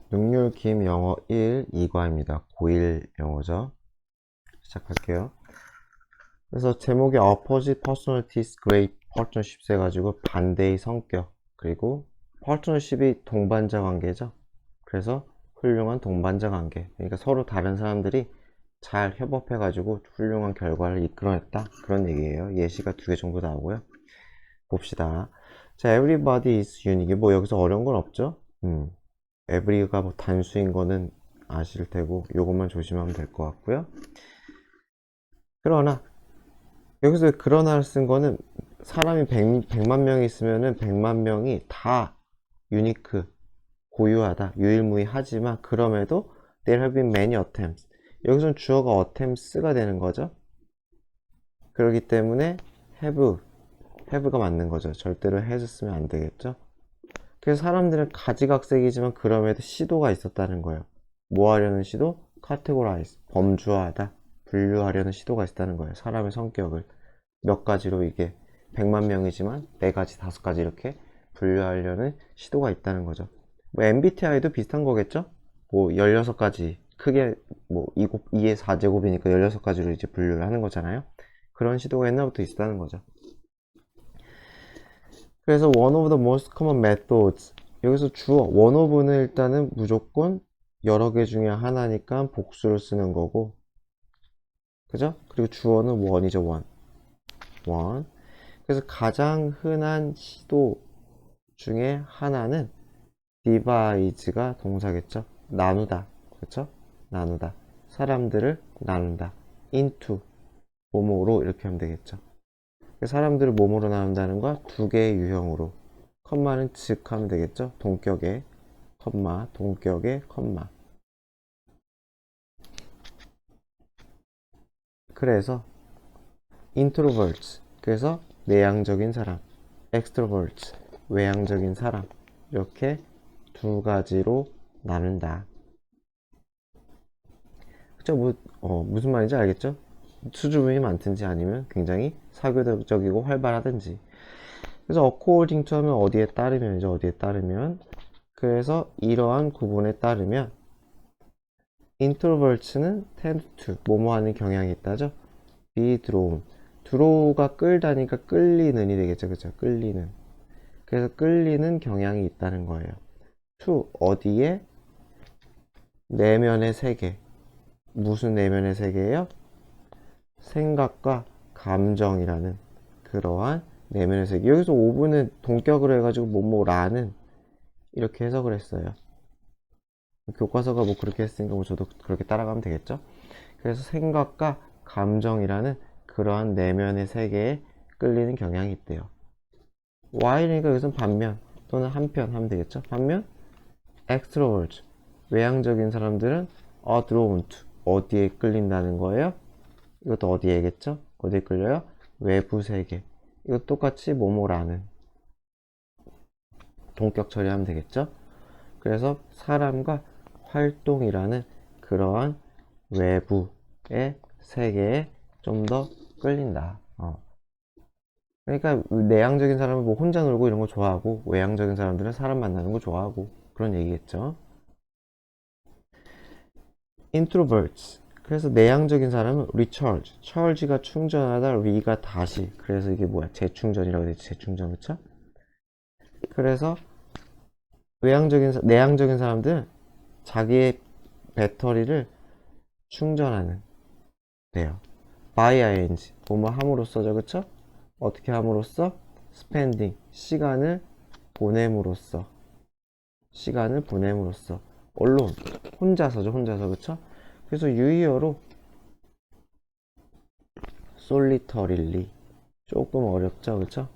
능률 김 영어 1, 2과입니다. 고1 영어죠. 시작할게요. 그래서 제목이 Opposite Personalities Great Partnership 해가지고 반대의 성격, 그리고 Partnership이 동반자 관계죠. 그래서 훌륭한 동반자 관계, 그러니까 서로 다른 사람들이 잘 협업해가지고 훌륭한 결과를 이끌어냈다, 그런 얘기예요. 예시가 2개 정도 나오고요. 봅시다. 자, everybody is unique. 뭐 여기서 어려운 건 없죠? every가 뭐 단수인 거는 아실 테고 요것만 조심하면 될 것 같고요. 그러나 여기서 그러나를 쓴 거는 사람이 100만 명이 있으면은 100만 명이 다 유니크, 고유하다, 유일무이하지만 그럼에도 there have been many attempts. 여기서는 주어가 attempts가 되는 거죠. 그렇기 때문에 have가 맞는 거죠. 절대로 has 쓰면 안 되겠죠. 그래서 사람들은 가지각색이지만 그럼에도 시도가 있었다는 거예요. 뭐 하려는 시도? categorize, 범주화하다, 분류하려는 시도가 있었다는 거예요. 사람의 성격을 몇 가지로, 이게 100만 명이지만 4가지, 5가지 이렇게 분류하려는 시도가 있다는 거죠. 뭐 MBTI도 비슷한 거겠죠? 뭐 16가지, 크게 뭐 2의 4제곱이니까 16가지로 이제 분류를 하는 거잖아요. 그런 시도가 옛날부터 있었다는 거죠. 그래서 one of the most common methods, 여기서 주어 one of는 일단은 무조건 여러 개 중에 하나니까 복수를 쓰는 거고, 그죠? 그리고 주어는 one이죠. one. 그래서 가장 흔한 시도 중에 하나는 divide가 동사겠죠. 나누다, 그렇죠? 나누다, 사람들을 나눈다, into, 뭐뭐로, 이렇게 하면 되겠죠. 사람들을 몸으로 나눈다는 거 2개의 유형으로, 컴마는 즉 하면 되겠죠. 동격의 컴마, 동격의 컴마. 그래서 introverts, 그래서 내향적인 사람, extroverts, 외향적인 사람, 이렇게 2가지로 나눈다. 그쵸? 무슨 말인지 알겠죠? 수줍음이 많든지 아니면 굉장히 사교적이고 활발하든지. 그래서 according to 하면 어디에 따르면이죠. 어디에 따르면. 그래서 이러한 구분에 따르면 introverts는 tend to, 뭐뭐 하는 경향이 있다죠. be drawn, draw가 끌다니까 끌리는이 되겠죠. 그쵸? 끌리는. 그래서 끌리는 경향이 있다는 거예요. to, 어디에? 내면의 세계. 무슨 내면의 세계예요? 생각과 감정이라는 그러한 내면의 세계. 여기서 5분은 동격으로 해가지고 뭐뭐라는, 이렇게 해석을 했어요. 교과서가 뭐 그렇게 했으니까 뭐 저도 그렇게 따라가면 되겠죠. 그래서 생각과 감정이라는 그러한 내면의 세계에 끌리는 경향이 있대요. while이니까 여기서는 반면 또는 한편 하면 되겠죠. 반면 extrovert, 외향적인 사람들은 are drawn to, 어디에 끌린다는 거예요? 이것도 어디에겠죠? 어디에 끌려요? 외부 세계. 이거 똑같이 뭐뭐라는, 동격 처리하면 되겠죠? 그래서 사람과 활동이라는 그러한 외부의 세계에 좀 더 끌린다. 그러니까 내향적인 사람은 뭐 혼자 놀고 이런 거 좋아하고, 외향적인 사람들은 사람 만나는 거 좋아하고, 그런 얘기겠죠. introverts, 그래서 내향적인 사람은 recharge, charge가 충전하다, re가 다시, 그래서 이게 뭐야, 재충전이라고 되지. 재충전, 그쵸? 그래서 내향적인 사람들은 자기의 배터리를 충전하는 돼요. by ing, 뭐뭐 함으로써죠. 그쵸? 어떻게 함으로써? spending, 시간을 보냄으로써 alone, 혼자서죠. 혼자서. 그쵸? 그래서 유의어로 solitarily, 조금 어렵죠. 그쵸?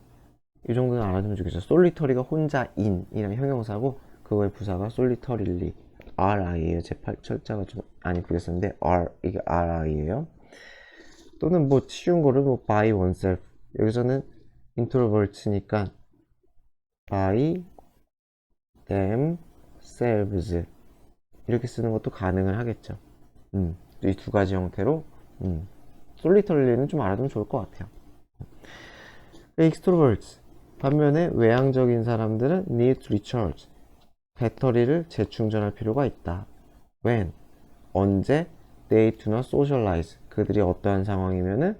이 정도는 알아두면 좋겠죠. solitary가 혼자인이라는 형용사고, 그거의 부사가 solitarily, ri에요. 제 철자가 좀 안 이쁘겠었는데 이게 ri에요. 또는 뭐 쉬운 거를 뭐 by oneself, 여기서는 introvert니까 by themselves 이렇게 쓰는 것도 가능을 하겠죠. 이 2가지 형태로, 솔리터리는 좀 알아두면 좋을 것 같아요. extroverts, 반면에 외향적인 사람들은 need to recharge, 배터리를 재충전할 필요가 있다. When? 언제? They do not socialize. 그들이 어떠한 상황이면은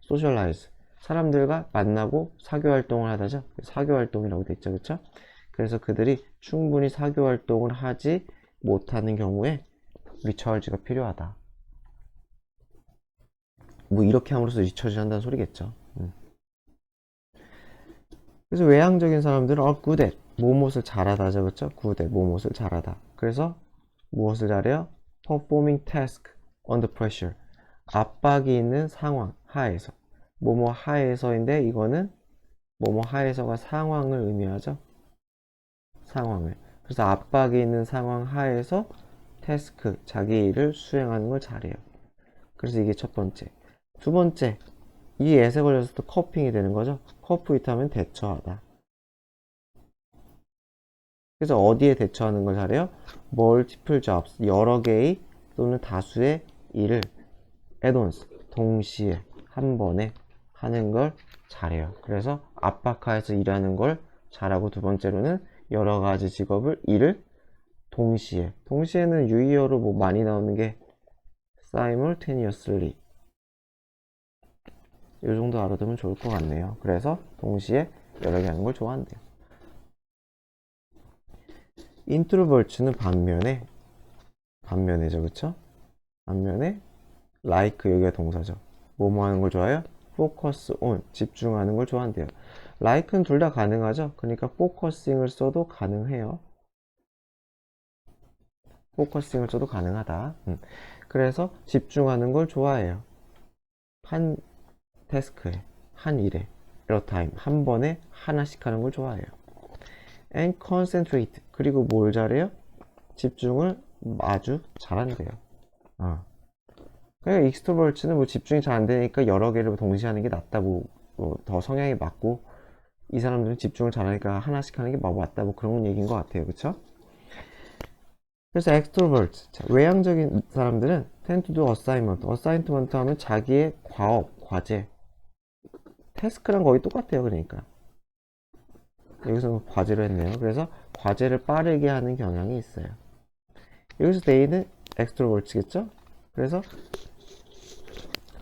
socialize. 사람들과 만나고 사교 활동을 하다죠. 사교 활동이라고 돼 있죠. 그쵸? 그래서 그들이 충분히 사교 활동을 하지 못하는 경우에 리처지가 필요하다. 뭐 이렇게 함으로써 리처지 한다는 소리겠죠. 그래서 외향적인 사람들은 good at 무엇을 잘하다죠. 그쵸? good at 무엇을 잘하다. 그래서 무엇을 잘해요? performing task under pressure. 압박이 있는 상황 하에서. 뭐뭐 하에서인데 이거는 뭐뭐 하에서가 상황을 의미하죠. 상황을. 그래서 압박이 있는 상황 하에서 태스크, 자기 일을 수행하는 걸 잘해요. 그래서 이게 첫 번째. 두 번째, 이 애에 걸려서 또 커핑이 되는 거죠. 커프 이트하면 대처하다. 그래서 어디에 대처하는 걸 잘해요? multiple jobs, 여러 개의 또는 다수의 일을 at once, 동시에, 한 번에 하는 걸 잘해요. 그래서 압박하에서 일하는 걸 잘하고 두 번째로는 여러 가지 직업을, 일을 동시에. 동시에는 유의어로 뭐 많이 나오는 게 simultaneously. 이 정도 알아두면 좋을 것 같네요. 그래서 동시에 여러 개 하는 걸 좋아한대요. 인트로버츠는 반면에죠, 그쵸? 반면에 like 여기가 동사죠. 뭐뭐 하는 걸 좋아해요? focus on 집중하는 걸 좋아한대요. like는 둘 다 가능하죠. 그러니까 focusing을 써도 가능해요. focusing을 써도 가능하다. 그래서 집중하는 걸 좋아해요. 한 태스크에, 한 일에, at a time, 한 번에 하나씩 하는 걸 좋아해요. and concentrate 그리고 뭘 잘해요? 집중을 아주 잘한대요. 그러니까 익스트로버츠는 뭐 집중이 잘 안 되니까 여러 개를 동시에 하는 게 낫다고, 더 성향이 맞고, 이 사람들은 집중을 잘하니까 하나씩 하는 게 맞다, 뭐 그런 얘기인 것 같아요. 그쵸? 그래서 extroverts, 외향적인 사람들은 tend to do assignment 하면 자기의 과제, 태스크랑 거의 똑같아요. 그러니까 여기서 과제로 했네요. 그래서 과제를 빠르게 하는 경향이 있어요. 여기서 they는 extroverts겠죠? 그래서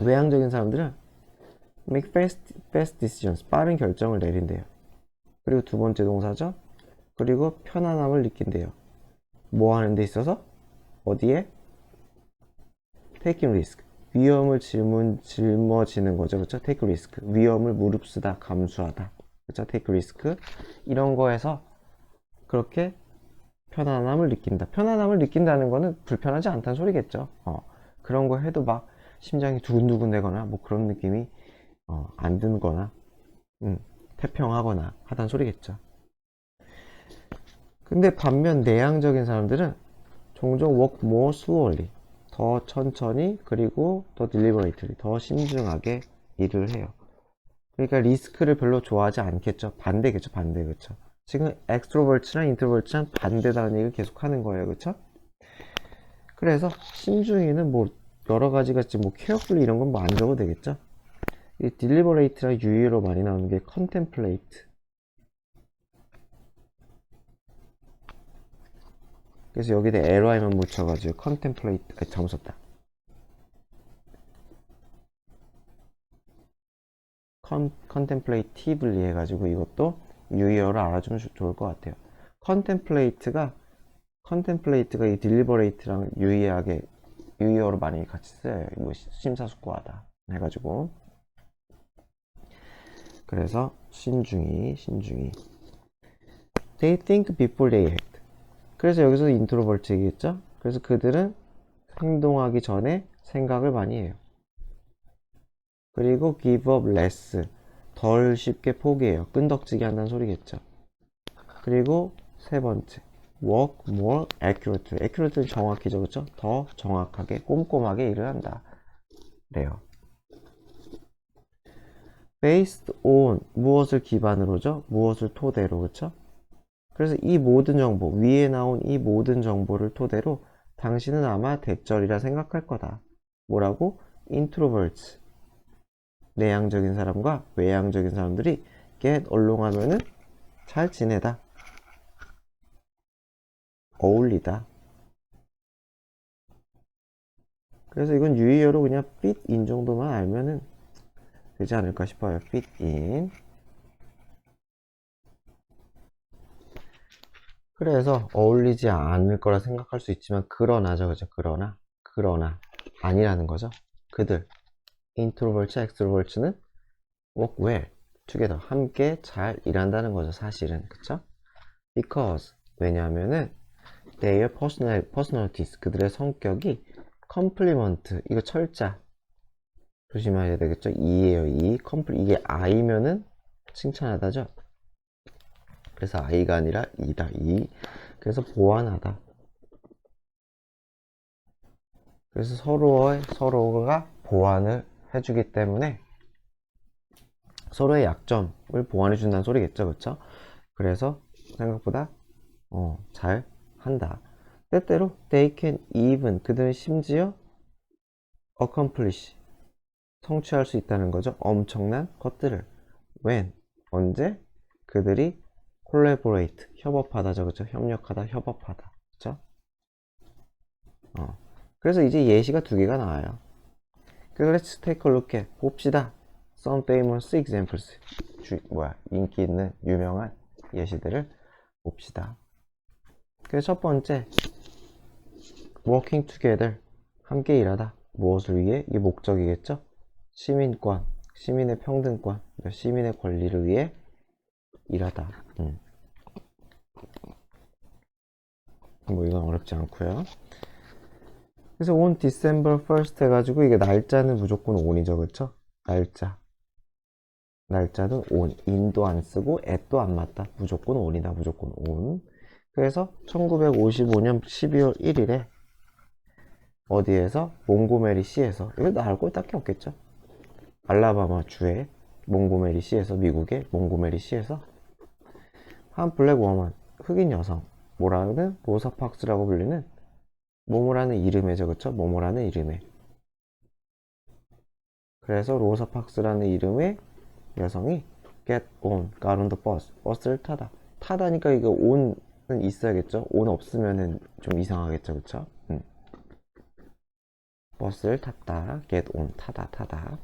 외향적인 사람들은 make fast decisions, 빠른 결정을 내린대요. 그리고 두 번째 동사죠. 그리고 편안함을 느낀대요. 뭐 하는 데 있어서? 어디에? taking risk, 위험을 짊어지는 거죠. 그쵸? take risk, 위험을 무릅쓰다, 감수하다. 그쵸? take risk. 이런 거에서 그렇게 편안함을 느낀다. 편안함을 느낀다는 거는 불편하지 않다는 소리겠죠. 그런 거 해도 막 심장이 두근두근 되거나 뭐 그런 느낌이 안 드거나 태평하거나 하다는 소리겠죠. 근데 반면 내향적인 사람들은 종종 work more slowly, 더 천천히, 그리고 더 deliberately, 더 신중하게 일을 해요. 그러니까 리스크를 별로 좋아하지 않겠죠. 반대겠죠. 반대. 그쵸? 지금 extrovert랑 introvert랑 반대다는 얘기를 계속 하는 거예요. 그쵸? 그래서 신중히는 뭐 여러 가지가 지금 뭐 carefully 이런 건 뭐 안 적어도 되겠죠. 이 deliberate랑 유의어로 많이 나오는 게 contemplate. 그래서 여기다 ly만 묻혀가지고 contemplate, 잘못 썼다. contemplatively 해가지고 이것도 유의어를 알아주면 좋을 것 같아요. contemplate가 이 deliberate랑 유의하게 유의어로 많이 같이 써요. 뭐 심사숙고하다 해가지고. 그래서 신중히. They think before they act. 그래서 여기서 인트로버트 얘기했죠. 그래서 그들은 행동하기 전에 생각을 많이 해요. 그리고 give up less, 덜 쉽게 포기해요. 끈덕지게 한다는 소리겠죠. 그리고 세 번째, work more accurately. accurately 정확히죠, 그렇죠? 더 정확하게, 꼼꼼하게 일을 한다. 그래요. based on 무엇을 기반으로죠? 무엇을 토대로, 그렇죠? 그래서 이 모든 정보, 위에 나온 이 모든 정보를 토대로 당신은 아마 대절이라 생각할 거다. 뭐라고? introverts, 내향적인 사람과 외향적인 사람들이 get along 하면은 잘 지내다. 어울리다. 그래서 이건 유의어로 그냥 fit in 정도만 알면은 되지 않을까 싶어요. fit in. 그래서 어울리지 않을 거라 생각할 수 있지만 그러나죠, 그죠? 그러나 아니라는 거죠. 그들 introverts, extroverts는 work well together 함께 잘 일한다는 거죠, 사실은. 그쵸? because 왜냐하면은 their personalities 그들의 성격이 complement 이거 철자 조심하셔야 되겠죠? 이에요, 이. 이게 I면은 칭찬하다죠? 그래서 I가 아니라 이다, 이. 그래서 보완하다. 그래서 서로가 보완을 해주기 때문에 서로의 약점을 보완해준다는 소리겠죠, 그쵸? 그래서 생각보다 잘 한다. 때때로 they can even 그들은 심지어 accomplish 성취할 수 있다는 거죠. 엄청난 것들을 when 언제 그들이 collaborate 협업하다죠, 그렇죠? 협력하다, 협업하다, 그렇죠? 그래서 이제 예시가 두 개가 나와요. 그래서 let's take a look at 봅시다. Some famous examples 인기 있는 유명한 예시들을 봅시다. 그래서 첫 번째 working together 함께 일하다 무엇을 위해? 이게 목적이겠죠? 시민권, 시민의 평등권, 시민의 권리를 위해 일하다. 뭐 이건 어렵지 않고요. 그래서 on December 1st 해가지고 이게 날짜는 무조건 on이죠, 그쵸? 날짜는 on, in도 안 쓰고 at도 안 맞다. 무조건 on이다, 무조건 on. 그래서 1955년 12월 1일에 어디에서? 몽고메리 시에서. 이거 나알 거 딱히 없겠죠? 알라바마 주의 몽고메리 시에서, 미국의 몽고메리 시에서 한 블랙 워먼, 흑인 여성, 뭐라는 로사 팍스라고 불리는 모모라는 이름이죠, 그쵸? 모모라는 이름에. 그래서 로사 팍스라는 이름의 여성이 get on, got on the bus, 버스를 타다니까 이거 on은 있어야겠죠? on 없으면은 좀 이상하겠죠, 그쵸? 버스를 탔다, get on, 타다.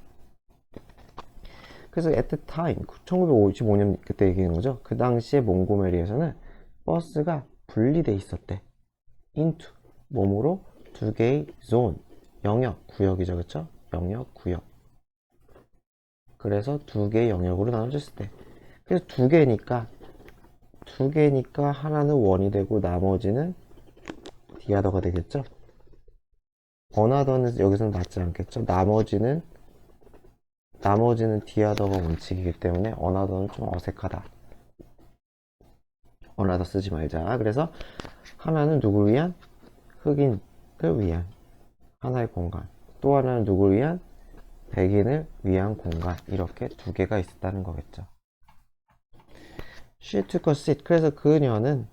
그래서 at the time, 1955년 그때 얘기하는 거죠. 그 당시에 몽고메리에서는 버스가 분리돼 있었대. into, 몸으로 두 개의 zone, 영역, 구역이죠, 그쵸? 영역, 구역. 그래서 두 개의 영역으로 나눠졌을 때. 그래서 두 개니까 하나는 원이 되고 나머지는 디아더가 되겠죠? 어나더는 여기서는 맞지 않겠죠? 나머지는 디아더가 원칙이기 때문에 어나더는 좀 어색하다. 어나더 쓰지 말자. 그래서 하나는 누구를 위한? 흑인을 위한 하나의 공간. 또 하나는 누구를 위한? 백인을 위한 공간. 이렇게 두 개가 있었다는 거겠죠. She took a seat. 그래서 그녀는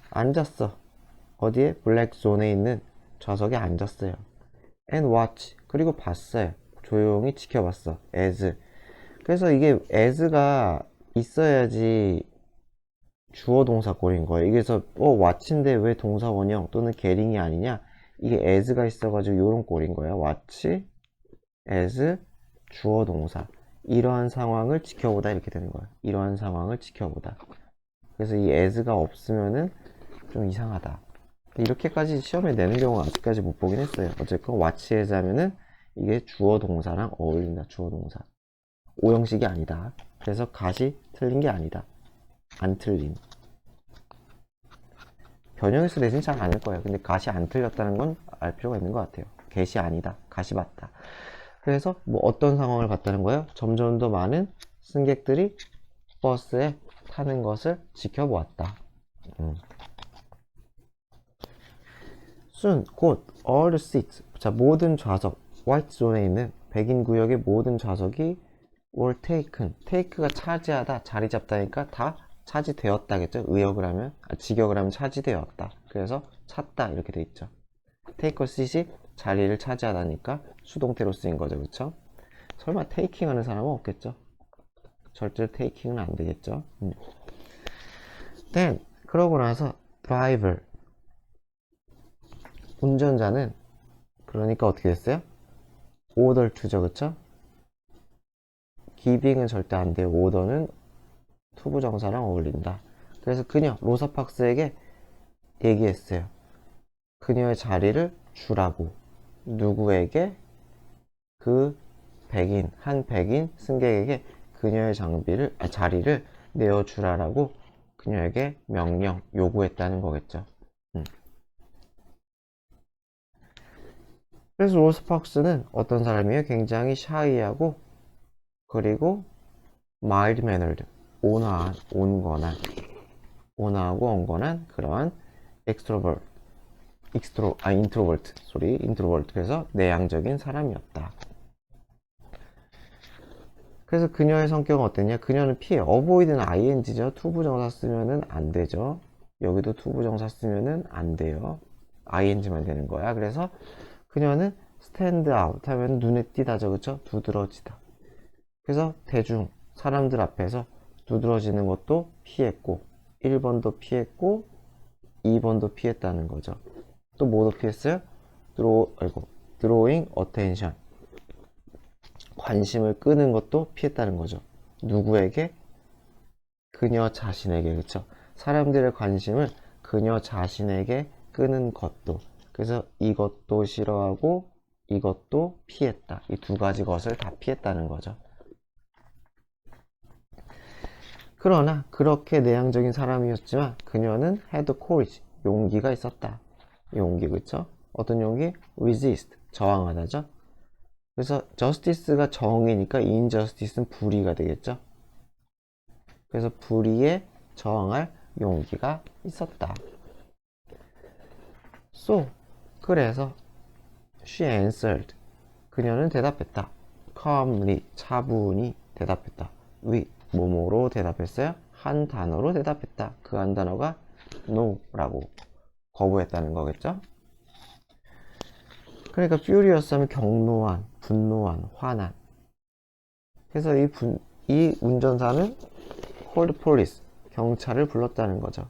앉았어. 어디에? 블랙 존에 있는 좌석에 앉았어요. And watch. 그리고 봤어요. 조용히 지켜봤어. as. 그래서 이게 as가 있어야지 주어 동사 꼴인 거예요. 그래서 watch인데 왜 동사 원형 또는 getting이 아니냐? 이게 as가 있어가지고 이런 꼴인 거예요. watch as 주어 동사. 이러한 상황을 지켜보다 이렇게 되는 거예요. 이러한 상황을 지켜보다. 그래서 이 as가 없으면은 좀 이상하다. 이렇게까지 시험에 내는 경우가 아직까지 못 보긴 했어요. 어쨌건 watch as 하면은 이게 주어 동사랑 어울린다. 주어 동사. 오형식이 아니다. 그래서 갓이 틀린 게 아니다. 안 틀린. 변형에서 내진 잘 않을 거예요. 근데 갓이 안 틀렸다는 건 알 필요가 있는 것 같아요. get이 아니다. 갓이 맞다. 그래서 뭐 어떤 상황을 봤다는 거예요? 점점 더 많은 승객들이 버스에 타는 것을 지켜보았다. soon, 곧, all the seats. 자, 모든 좌석, white zone에 있는 백인 구역의 모든 좌석이 were taken. take가 차지하다, 자리 잡다니까 다 차지되었다겠죠? 직역을 하면 차지되었다. 그래서 찾다 이렇게 돼 있죠. take a seat이 자리를 차지하다니까 수동태로 쓰인 거죠, 그쵸? 설마 taking 하는 사람은 없겠죠? 절대로 taking은 안 되겠죠? then 그러고 나서 driver 운전자는 그러니까 어떻게 됐어요? order to죠, 그쵸? giving은 절대 안 돼요. order는 투부정사랑 어울린다. 그래서 그녀 로사 박스에게 얘기했어요. 그녀의 자리를 주라고. 누구에게? 그 한 백인 승객에게 그녀의 자리를 내어주라라고 그녀에게 요구했다는 거겠죠. 그래서 로스 팍스는 어떤 사람이에요? 굉장히 샤이하고, 그리고 mild mannered, 온화하고 온건한 그러한 인트로버트. 그래서 내향적인 사람이었다. 그래서 그녀의 성격은 어땠냐? 그녀는 피해. 어보이드는 ing죠. 투부정사 쓰면은 안 되죠. 여기도 투부정사 쓰면은 안 돼요. ing만 되는 거야. 그래서 그녀는 stand out 하면 눈에 띄다죠. 그쵸? 두드러지다. 그래서 사람들 앞에서 두드러지는 것도 피했고, 1번도 피했고, 2번도 피했다는 거죠. 또 뭐도 피했어요? drawing attention. 관심을 끄는 것도 피했다는 거죠. 누구에게? 그녀 자신에게. 그쵸? 사람들의 관심을 그녀 자신에게 끄는 것도. 그래서 이것도 싫어하고 이것도 피했다. 이 두 가지 것을 다 피했다는 거죠. 그러나 그렇게 내향적인 사람이었지만 그녀는 had courage, 용기가 있었다. 용기, 그쵸? 어떤 용기? resist, 저항하다죠. 그래서 justice가 정의니까 injustice는 불의가 되겠죠. 그래서 불의에 저항할 용기가 있었다. 그래서 she answered, 그녀는 대답했다. calmly, 차분히 대답했다. with, 뭐뭐로 대답했어요? 한 단어로 대답했다. 그 한 단어가 no라고 거부했다는 거겠죠? 그러니까 furious 하면 경노한, 분노한, 화난. 그래서 이 운전사는 called police, 경찰을 불렀다는 거죠.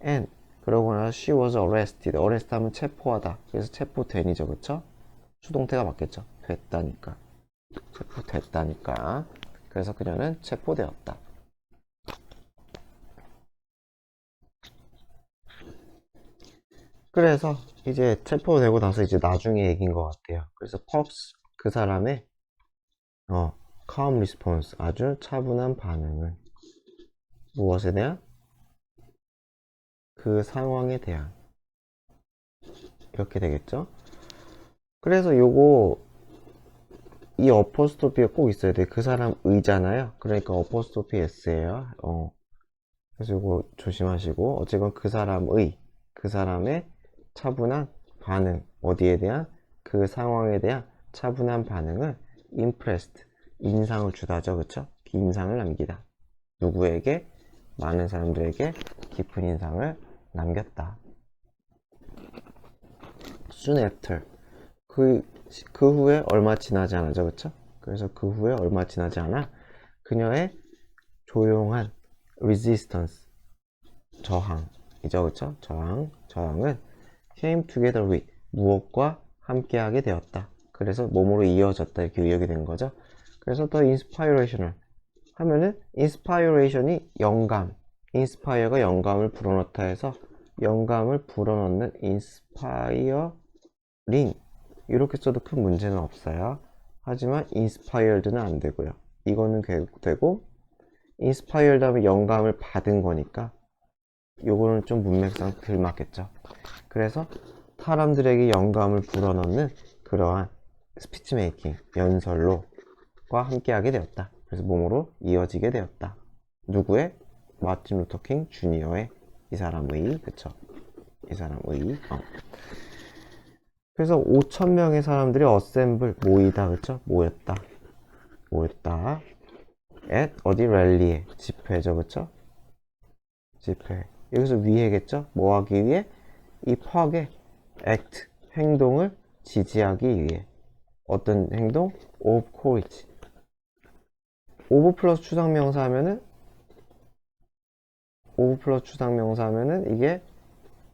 and, 그러고 나서 she was arrested. arrest 하면 체포하다. 그래서 체포된이죠, 그쵸? 수동태가 맞겠죠? 됐다니까. 체포됐다니까. 그래서 그녀는 체포되었다. 그래서 이제 체포되고 나서 이제 나중에 얘기인 것 같아요. 그래서 펍스, 그 사람의 calm response, 아주 차분한 반응은 무엇에 대한? 그 상황에 대한. 이렇게 되겠죠? 그래서 이 어포스토피가 꼭 있어야 돼. 그 사람 의잖아요. 그러니까 어포스토피 s예요. 그래서 이거 조심하시고, 어쨌건 그 사람의 차분한 반응, 어디에 대한? 그 상황에 대한 차분한 반응을 impressed, 인상을 주다죠. 그쵸? 인상을 남기다. 누구에게? 많은 사람들에게 깊은 인상을 남겼다. soon after, 그 후에 얼마 지나지 않아죠. 그쵸? 그래서 그 후에 얼마 지나지 않아 그녀의 조용한 resistance, 저항이죠. 그쵸? 저항은 came together with, 무엇과 함께하게 되었다. 그래서 몸으로 이어졌다. 이렇게 의역이 된 거죠. 그래서 더 inspirational 하면은 inspiration이 영감, inspire가 영감을 불어넣다 해서 영감을 불어넣는 inspiring, 이렇게 써도 큰 문제는 없어요. 하지만 inspired는 안 되고요. 이거는 되고, inspired 하면 영감을 받은 거니까 요거는 좀 문맥상 덜 맞겠죠. 그래서 사람들에게 영감을 불어넣는 그러한 스피치 메이킹, 연설로과 함께하게 되었다. 그래서 몸으로 이어지게 되었다. 누구의? 마틴 루터 킹 주니어의, 이 사람의, 그쵸? 이 사람의. 그래서 5,000명의 사람들이 모이다, 그쵸? 모였다. at, 어디? 랠리에, 집회죠, 그쵸? 집회. 여기서 위해겠죠? 뭐 하기 위해? 이 퍽의 act, 행동을 지지하기 위해. 어떤 행동? of courage. of 플러스 추상명사 하면은 이게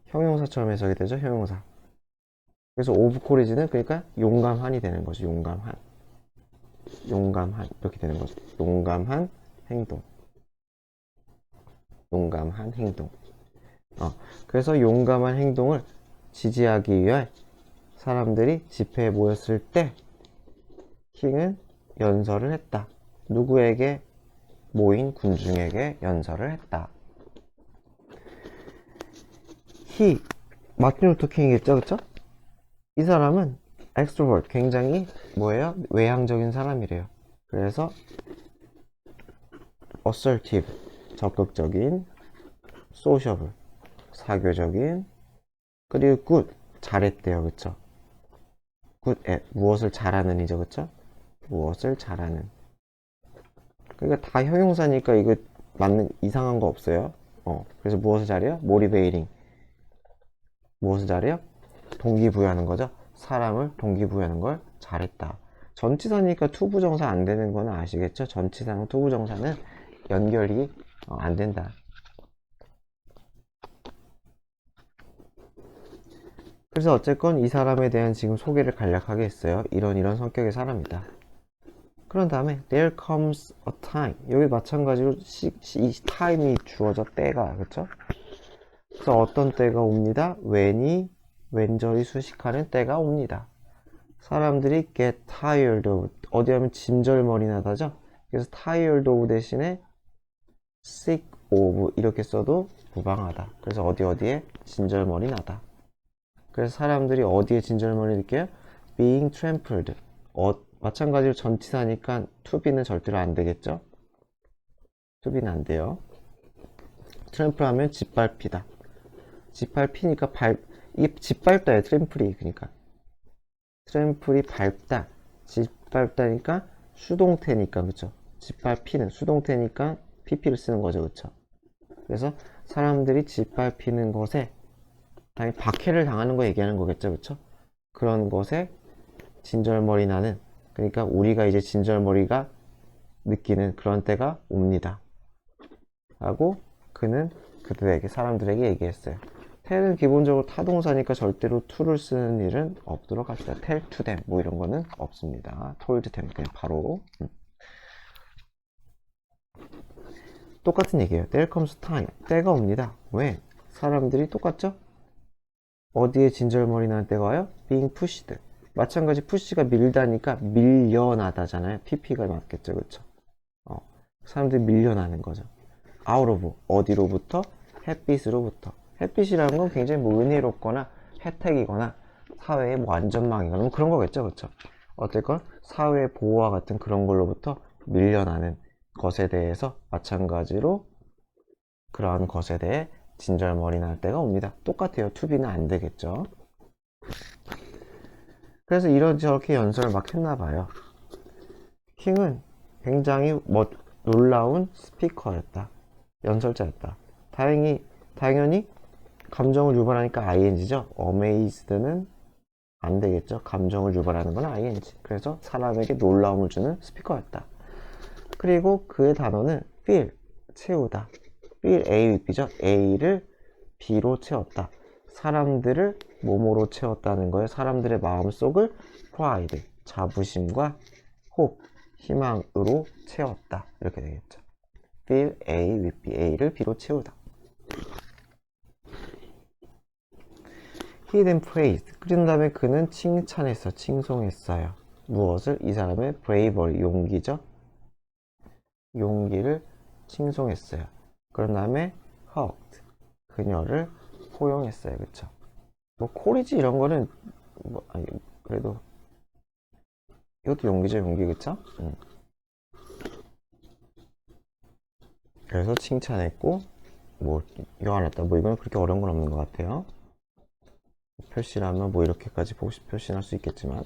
형용사처럼 해석이 되죠. 형용사. 그래서 of courage는 그러니까 용감한이 되는 거죠. 용감한. 용감한. 이렇게 되는 거죠. 용감한 행동. 용감한 행동. 그래서 용감한 행동을 지지하기 위해 사람들이 집회에 모였을 때 킹은 연설을 했다. 누구에게? 모인 군중에게 연설을 했다. he, 마틴 루터 킹이겠죠, 그쵸? 이 사람은 extrovert, 굉장히 뭐예요? 외향적인 사람이래요. 그래서 assertive, 적극적인, sociable, 사교적인, 그리고 good, 잘했대요, 그쵸? good at, 무엇을 잘하는 이죠, 그쵸? 무엇을 잘하는. 그러니까 다 형용사니까 이거 맞는 이상한 거 없어요. 그래서 무엇을 잘해요? motivating. 무엇을 잘해요? 동기부여하는 거죠. 사람을 동기부여하는 걸 잘했다. 전치사니까 투부정사 안 되는 거는 아시겠죠? 전치사랑 투부정사는 연결이 안 된다. 그래서 어쨌건 이 사람에 대한 지금 소개를 간략하게 했어요. 이런 성격의 사람이다. 그런 다음에 there comes a time. 여기 마찬가지로 이 time이 주어져 때가, 그쵸? 그래서 어떤 때가 옵니다. when이 왼절이 수식하는 때가 옵니다. 사람들이 get tired of, 어디 하면 진절머리 나다죠? 그래서 tired of 대신에 sick of 이렇게 써도 무방하다. 그래서 어디에 진절머리 나다. 그래서 사람들이 어디에 진절머리 느껴요? being trampled. 마찬가지로 전치사니까 to be는 절대로 안 되겠죠? to be는 안 돼요. trample 하면 짓밟히다. 짓밟히니까 이게 짓밟다예요. 트램플이. 그러니까 트램플이 밟다. 짓밟다니까 수동태니까, 그쵸? 짓밟히는 수동태니까 pp를 쓰는 거죠, 그쵸? 그래서 사람들이 짓밟히는 것에 당연히 박해를 당하는 거 얘기하는 거겠죠, 그쵸? 그런 것에 진절머리 나는, 그러니까 우리가 이제 진절머리가 느끼는 그런 때가 옵니다. 라고 그는 그들에게, 사람들에게 얘기했어요. 텔은 기본적으로 타동사니까 절대로 to를 쓰는 일은 없도록 합시다. tell to them 뭐 이런 거는 없습니다. told them 그냥 바로. 똑같은 얘기예요. there comes time. 때가 옵니다. 왜? 사람들이 똑같죠? 어디에 진절머리 나는 때가 와요? being pushed. 마찬가지 push가 밀다니까 밀려나다잖아요. pp가 맞겠죠, 그쵸? 사람들이 밀려나는 거죠. out of, 어디로부터? 햇빛으로부터. 햇빛이라는 건 굉장히 뭐 은혜롭거나 혜택이거나 사회의 뭐 안전망이거나 뭐 그런 거겠죠, 그쵸? 어쨌건 사회 보호와 같은 그런 걸로부터 밀려나는 것에 대해서 마찬가지로 그러한 것에 대해 진절머리 날 때가 옵니다. 똑같아요. to be는 안 되겠죠. 그래서 이런저렇게 연설을 막 했나봐요. 킹은 굉장히 놀라운 스피커였다. 연설자였다. 당연히 감정을 유발하니까 ing죠. amazed는 안 되겠죠. 감정을 유발하는 건 ing. 그래서 사람에게 놀라움을 주는 스피커였다. 그리고 그의 단어는 fill, 채우다. fill A with B죠. A를 B로 채웠다. 사람들을 뭐뭐로 채웠다는 거예요. 사람들의 마음속을 pride, 자부심과 hope, 희망으로 채웠다. 이렇게 되겠죠. fill A with B, A를 B로 채우다. He then praised. 그런 다음에 그는 칭찬했어, 칭송했어요. 무엇을? 이 사람의 bravery, 용기죠. 용기를 칭송했어요. 그런 다음에 hugged, 그녀를 포용했어요. 그쵸? 뭐 코리지 이런 거는 아니, 그래도 이것도 용기죠, 용기. 그쵸? 그래서 칭찬했고 뭐 요한했다. 뭐 이건 그렇게 어려운 건 없는 것 같아요. 표시라면 뭐 이렇게까지 표시할 수 있겠지만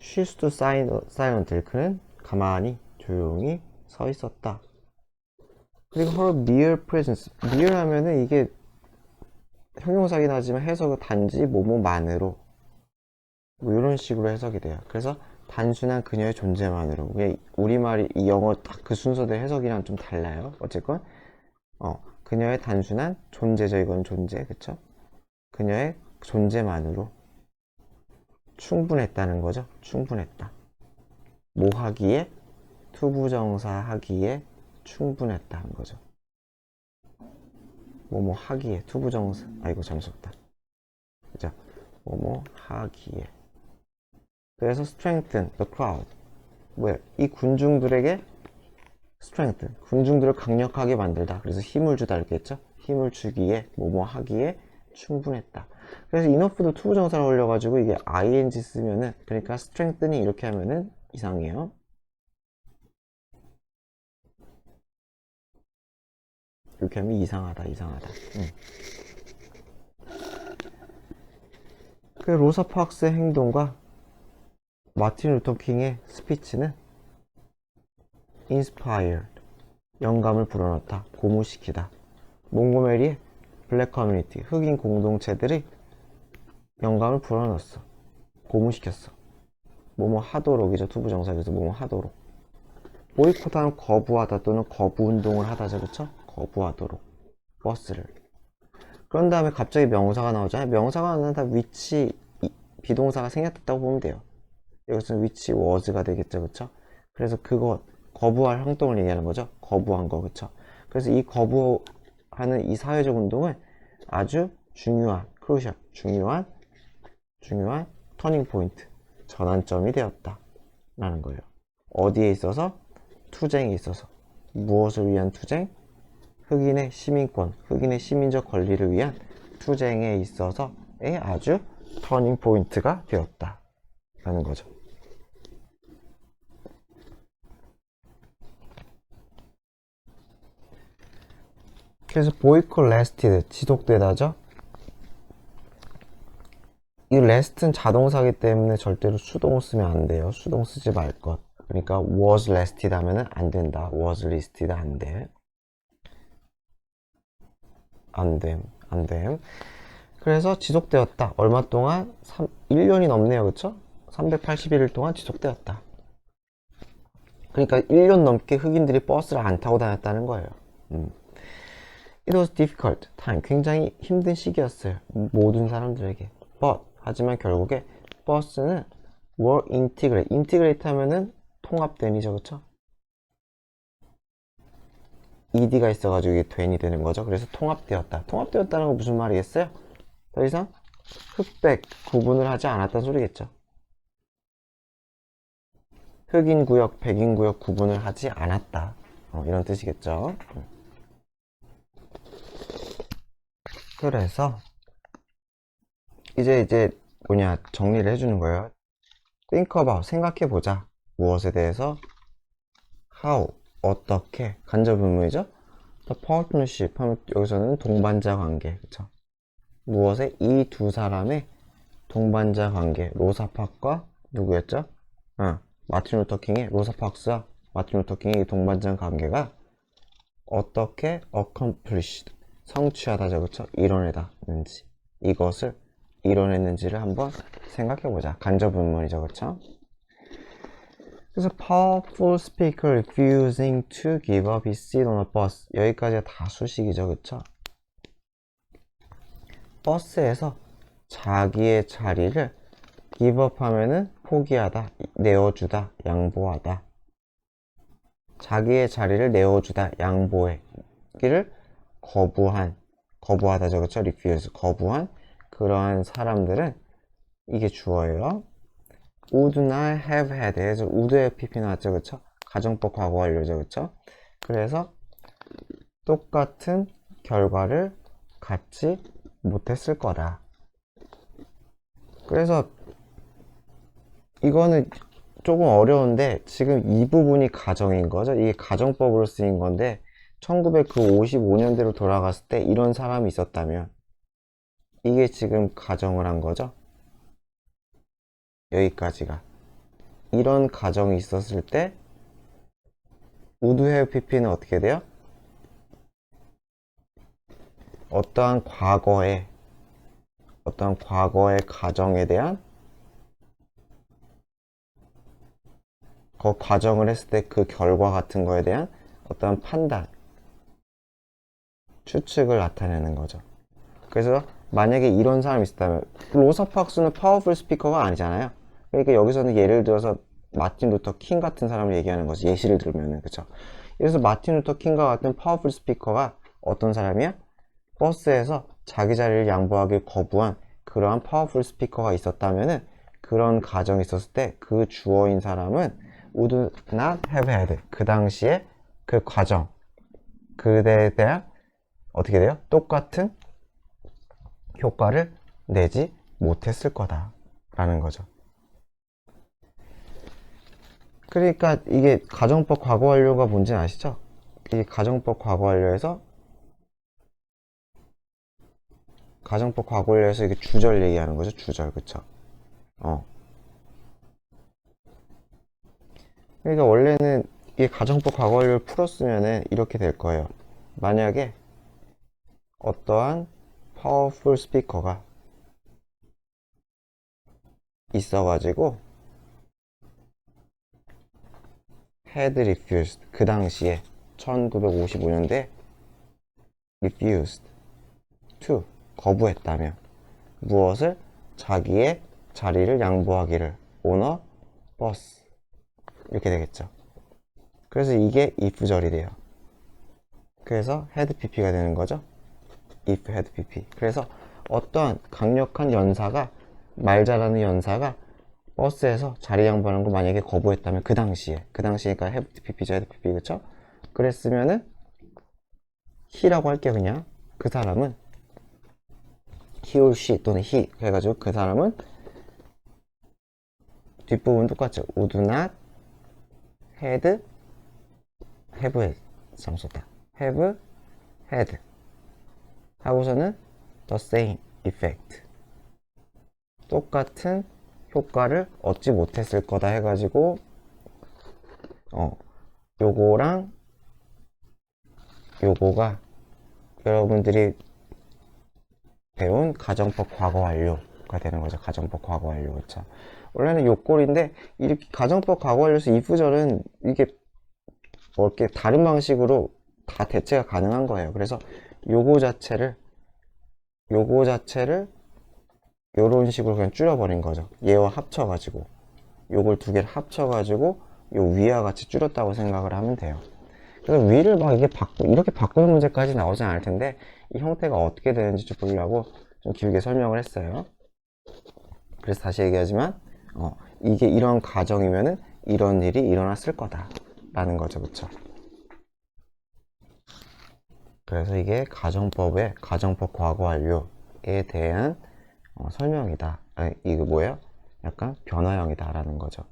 She stood silent. 그는 가만히 조용히 서 있었다. 그리고 her mere presence. mere 하면은 이게 형용사긴 하지만 해석은 단지 뭐뭐만으로 뭐 이런 식으로 해석이 돼요. 그래서 단순한 그녀의 존재만으로. 우리말이 이 영어 딱 그 순서대로 해석이랑 좀 달라요. 어쨌건 그녀의 단순한 존재죠. 이건 존재, 그쵸? 그녀의 존재만으로 충분했다는 거죠. 충분했다. 뭐 하기에? 투부정사 하기에 충분했다는 거죠. 뭐뭐 하기에 투부정사 아이고 잠시없다. 그죠? 뭐뭐 하기에. 그래서 strengthen the crowd. 뭐야? 이 군중들에게 strengthen 군중들을 강력하게 만들다. 그래서 힘을 주다 이렇게 했죠. 힘을 주기에 뭐뭐 하기에 충분했다. 그래서 enough도 투부정사를 올려가지고 이게 ing 쓰면은 그러니까 strengthen이 이렇게 하면은 이상해요. 이렇게 하면 이상하다. 그 로사 파크스의 행동과 마틴 루터 킹의 스피치는 inspired 영감을 불어넣다, 고무시키다. 몽고메리의 블랙 커뮤니티 흑인 공동체들이 영감을 불어넣었어, 고무시켰어. 뭐뭐 하도록이죠. 투부정사에서 뭐뭐 하도록. 보이콧하는 거부하다 또는 거부운동을 하다죠. 그쵸? 거부하도록 버스를. 그런 다음에 갑자기 명사가 나오잖아요. 명사가 나오다 위치 비동사가 생략됐다고 보면 돼요. 여기서는 위치 was가 되겠죠. 그쵸? 그래서 그거 거부할 행동을 얘기하는 거죠. 거부한 거. 그쵸? 그래서 이 거부하는 이 사회적 운동은 아주 중요한 크루셜 중요한 터닝 포인트 전환점이 되었다 라는 거예요. 어디에 있어서? 투쟁에 있어서. 무엇을 위한 투쟁? 흑인의 시민권, 흑인의 시민적 권리를 위한 투쟁에 있어서의 아주 터닝 포인트가 되었다 라는 거죠. 그래서 boycott lasted 지속되다죠. 이 last는 자동사기 때문에 절대로 수동을 쓰면 안 돼요. 수동 쓰지 말 것. 그러니까 was lasted 하면은 안 된다. was listed 안 돼. 안 됨. 그래서 지속되었다. 얼마 동안? 1년이 넘네요. 그쵸? 381일 동안 지속되었다. 그러니까 1년 넘게 흑인들이 버스를 안 타고 다녔다는 거예요. It was difficult time. 굉장히 힘든 시기였어요. 모든 사람들에게. But 하지만 결국에 버스는 were integrate. integrate 하면은 통합된이죠. 그쵸? ed가 있어가지고 이게 된이 되는 거죠. 그래서 통합되었다. 통합되었다는 건 무슨 말이겠어요? 더 이상 흑백 구분을 하지 않았다는 소리겠죠. 흑인 구역, 백인 구역 구분을 하지 않았다. 이런 뜻이겠죠. 그래서 이제 뭐냐 정리를 해주는 거예요. Think about 생각해보자. 무엇에 대해서? How 어떻게 간접 의문이죠. The partnership 하면 여기서는 동반자 관계 그쵸? 무엇에? 이 두 사람의 동반자 관계 로사 파크와 누구였죠? 마틴 루터 킹의 로사 파크스와 마틴 루터 킹의 동반자 관계가 어떻게 accomplished 성취하다죠. 그쵸? 이뤄내다는지 이것을 이뤄냈는지를 한번 생각해보자. 간접 의문이죠. 그쵸? 그래서 powerful speaker refusing to give up his seat on a bus 여기까지가 다 수식이죠. 그쵸? 버스에서 자기의 자리를 give up 하면은 포기하다, 내어주다, 양보하다. 자기의 자리를 내어주다, 양보하기를 거부하다죠. 그쵸? refuse, 거부한 그러한 사람들은 이게 주어예요. would not have had 해서 would의 pp 나왔죠. 그쵸? 가정법 과거 완료죠. 그쵸? 그래서 똑같은 결과를 갖지 못했을 거다. 그래서 이거는 조금 어려운데 지금 이 부분이 가정인 거죠. 이게 가정법으로 쓰인 건데 1955년대로 돌아갔을 때 이런 사람이 있었다면 이게 지금 가정을 한 거죠. 여기까지가 이런 가정이 있었을 때 would have pp는 어떻게 돼요? 어떠한 과거의 가정에 대한 그 과정을 했을 때 그 결과 같은 거에 대한 어떠한 판단 추측을 나타내는 거죠. 그래서 만약에 이런 사람이 있었다면, 로사 파크스는 파워풀 스피커가 아니잖아요. 그러니까 여기서는 예를 들어서 마틴 루터 킹 같은 사람을 얘기하는 거지. 예시를 들면은, 그쵸? 그래서 마틴 루터 킹과 같은 파워풀 스피커가 어떤 사람이야? 버스에서 자기 자리를 양보하길 거부한 그러한 파워풀 스피커가 있었다면은, 그런 가정이 있었을 때 그 주어인 사람은 would not have had, 그 당시에 그 과정, 그대에 대한 어떻게 돼요? 똑같은 효과를 내지 못했을 거다 라는 거죠. 그러니까 이게 가정법 과거 완료가 뭔지 아시죠? 이 가정법 과거 완료에서 이게 주절 얘기하는 거죠. 주절, 그쵸? 그러니까 원래는 이 가정법 과거 완료를 풀었으면은 이렇게 될 거예요. 만약에 어떠한 파워풀 스피커가 있어가지고 had refused, 그 당시에 1955년대 refused to, 거부했다면 무엇을? 자기의 자리를 양보하기를 on a bus, 이렇게 되겠죠. 그래서 이게 if절이 돼요. 그래서 had pp가 되는 거죠. if had pp. 그래서 어떠한 강력한 연사가, 말 잘하는 연사가 버스에서 자리 양보하는 거 만약에 거부했다면, 그 당시니까 have pp죠. had pp, 그쵸? 그랬으면은 he라고 할게요. 그냥 그 사람은 he or she 또는 he 해가지고 그 사람은 뒷부분 똑같죠. would not have 잘못 썼다. have had 하고서는 the same effect, 똑같은 효과를 얻지 못했을 거다 해가지고 요거랑 요거가 여러분들이 배운 가정법 과거 완료가 되는 거죠. 가정법 과거 완료. 그쵸? 원래는 요 꼴인데, 이렇게 가정법 과거 완료에서 if절은 이게 뭐 이렇게 다른 방식으로 다 대체가 가능한 거예요. 그래서 요거 자체를 요런 식으로 그냥 줄여버린 거죠. 얘와 합쳐가지고 요걸 두 개를 합쳐가지고 요 위와 같이 줄였다고 생각을 하면 돼요. 그래서 위를 막 이렇게 바꾸는 문제까지 나오지 않을 텐데, 이 형태가 어떻게 되는지 좀 보려고 좀 길게 설명을 했어요. 그래서 다시 얘기하지만 이게 이런 가정이면은 이런 일이 일어났을 거다 라는 거죠. 그쵸? 그래서 이게 가정법의 가정법 과거 완료에 대한 설명이다. 아니, 이거 뭐예요? 약간 변화형이다 라는 거죠.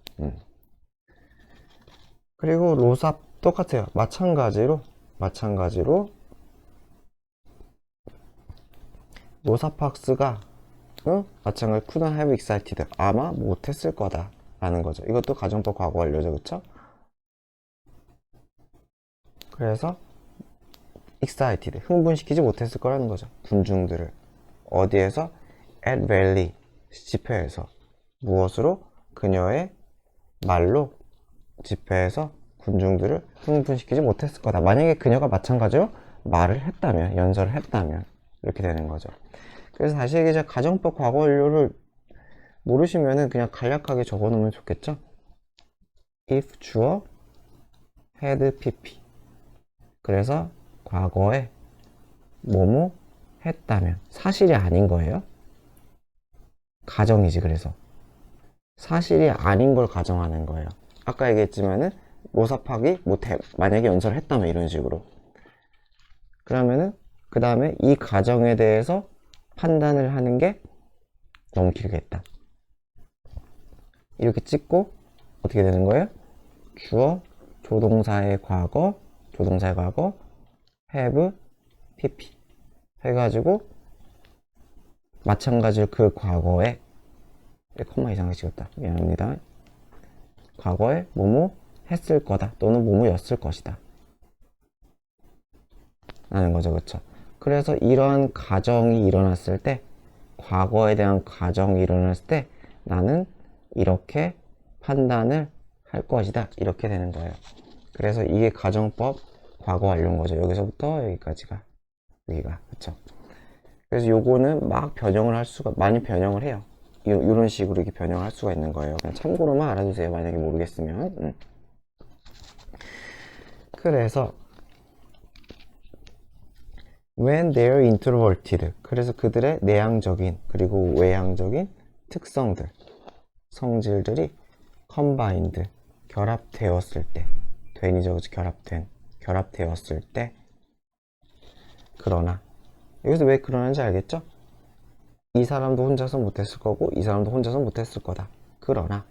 그리고 로사 똑같아요. 마찬가지로 로사 팍스가 마찬가지로 couldn't have excited, 아마 못했을 거다 라는 거죠. 이것도 가정법 과거 완료죠. 그쵸? 그래서 excited, 흥분시키지 못했을 거라는 거죠. 군중들을. 어디에서? at rally, 집회에서. 무엇으로? 그녀의 말로 집회에서 군중들을 흥분시키지 못했을 거다. 만약에 그녀가 마찬가지로 말을 했다면, 연설을 했다면 이렇게 되는 거죠. 그래서 다시 얘기하자, 가정법 과거 완료를 모르시면은 그냥 간략하게 적어 놓으면 좋겠죠. if 주어 had pp, 그래서 과거에 뭐뭐 했다면, 사실이 아닌 거예요. 가정이지. 그래서 사실이 아닌 걸 가정하는 거예요. 아까 얘기했지만은 로사팍이 만약에 연설을 했다면 이런 식으로, 그러면은 그 다음에 이 가정에 대해서 판단을 하는 게 너무 길게 했다, 이렇게 찍고 어떻게 되는 거예요? 주어 조동사의 과거 have pp 해가지고 마찬가지로 그 과거에, 콤마 이상하게 찍었다, 미안합니다. 과거에 뭐뭐 했을 거다 또는 뭐뭐였을 것이다 라는 거죠. 그쵸? 그래서 이러한 가정이 일어났을 때, 과거에 대한 가정이 일어났을 때 나는 이렇게 판단을 할 것이다, 이렇게 되는 거예요. 그래서 이게 가정법 과거 완료인 거죠. 여기서부터 여기까지가, 여기가. 그쵸? 그래서 요거는 막 변형을 할 수가, 많이 변형을 해요. 이런 식으로 이렇게 변형할 수가 있는 거예요. 그냥 참고로만 알아두세요. 만약에 모르겠으면. 그래서 when they're introverted, 그래서 그들의 내향적인 그리고 외향적인 특성들, 성질들이 combined, 결합되었을 때, 된이죠, 결합되었을 때. 그러나, 여기서 왜 그러는지 알겠죠? 이 사람도 혼자서 못했을 거고 이 사람도 혼자서 못했을 거다. 그러나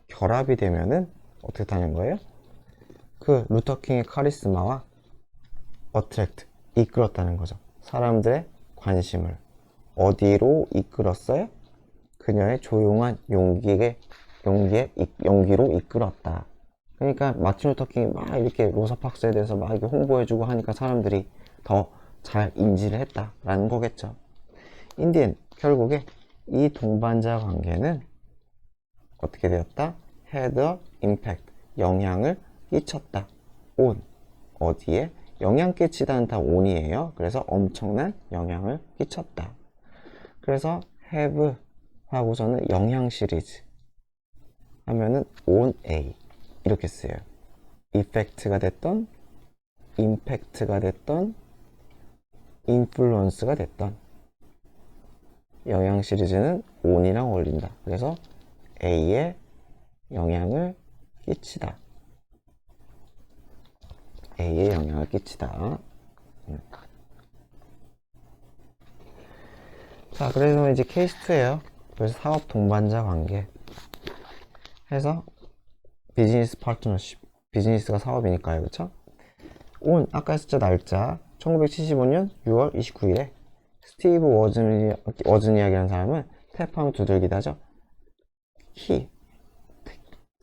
결합이 되면은 어떻게 되는 거예요? 그 루터킹의 카리스마와 어트랙트, 이끌었다는 거죠. 사람들의 관심을 어디로 이끌었어요? 그녀의 조용한 용기로 이끌었다. 그러니까 마틴 루터킹이 막 이렇게 로사 박스에 대해서 막 이렇게 홍보해주고 하니까 사람들이 더 잘 인지를 했다라는 거겠죠. 인디엔 결국에 이 동반자 관계는 어떻게 되었다? had a impact, 영향을 끼쳤다. on, 어디에? 영향 끼치다는 다 on이에요. 그래서 엄청난 영향을 끼쳤다. 그래서 have 하고서는 영향 시리즈 하면은 on A 이렇게 쓰여요. effect가 됐던, impact가 됐던, influence가 됐던, 영향 시리즈는 on이랑 어울린다. 그래서 A에 영향을 끼치다. A에 영향을 끼치다. 자, 그래서 이제 케이스 2예요. 그래서 사업 동반자 관계 해서 비즈니스 파트너십, 비즈니스가 사업이니까요, 그쵸? 온, 아까 했었죠, 날짜 1975년 6월 29일에 스티브 워즈니악이라는 사람은 탭하면 두들기다죠.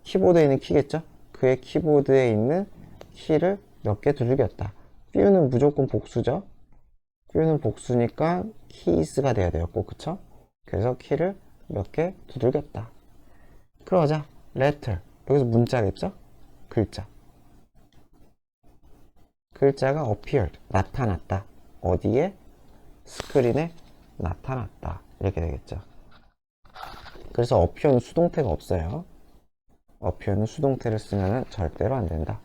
키보드에 있는 키겠죠? 그의 키보드에 있는 키를 몇 개 두들겼다. few는 무조건 복수죠. few는 복수니까 keys가 돼야 돼요, 꼭. 그쵸? 그래서 키를 몇 개 두들겼다. 그러자 letter, 여기서 문자겠죠? 글자가 appeared, 나타났다. 어디에? 스크린에 나타났다. 이렇게 되겠죠. 그래서 appear는 수동태가 없어요. appear는 수동태를 쓰면 절대로 안 된다.